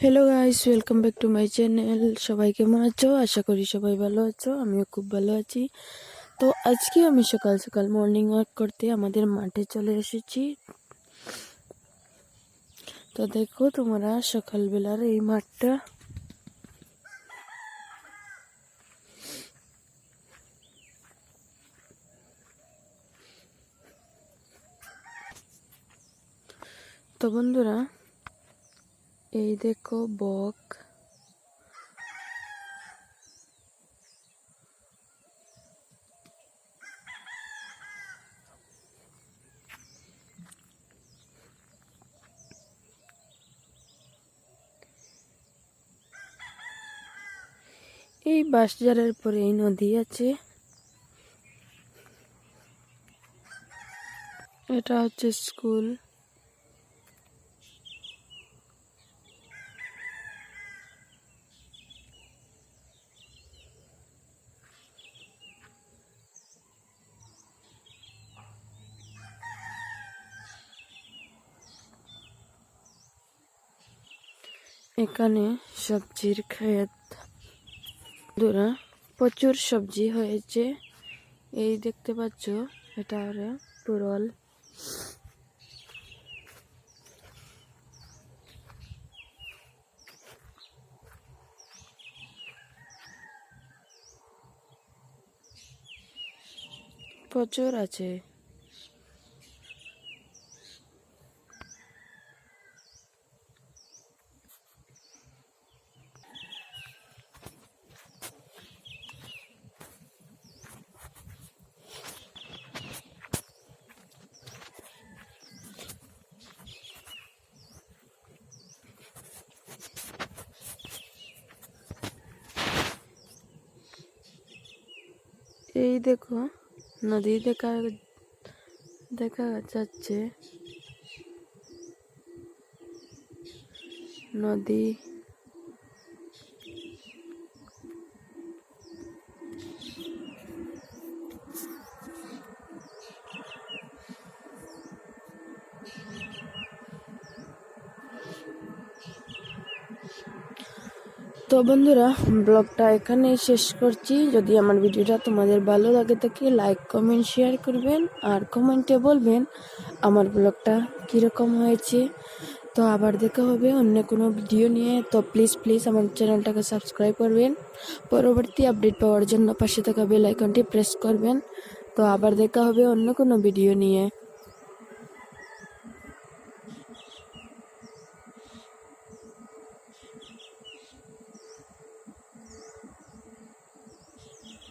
Hello guys, welcome back to my channel. সবাই কেমন আছো? আশা করি সবাই ভালো আছো। আমিও খুব ভালো আছি। তো আজকে আমি সকাল সকাল মর্নিং ওয়াক করতে আমাদের মাঠে চলে এসেছি। তো দেখো তোমরা সকালবেলার এই মাঠটা। তো বন্ধুরা, এই দেখো বক। এই বাঁশঝাড়ের পরে এই নদী আছে। এটা হচ্ছে স্কুল। এখানে সবজির ক্ষেত। বন্ধুরা, প্রচুর সবজি হয়েছে। এই দেখতে পাচ্ছ, এটা হলো পুরল। প্রচুর আছে। এই দেখো নদী দেখা দেখা যাচ্ছে। নদী। তো বন্ধুরা, ব্লগটা এখানেই শেষ করছি। যদি আমার ভিডিওটা তোমাদের ভালো লাগে থাকে, লাইক কমেন্ট শেয়ার করবেন, আর কমেন্টে বলবেন আমার ব্লগটা কীরকম হয়েছে। তো আবার দেখা হবে অন্য কোনো ভিডিও নিয়ে। তো প্লিজ আমার চ্যানেলটাকে সাবস্ক্রাইব করবেন। পরবর্তী আপডেট পাওয়ার জন্য পাশে থাকা বেল আইকনটি প্রেস করবেন। তো আবার দেখা হবে অন্য কোনো ভিডিও নিয়ে।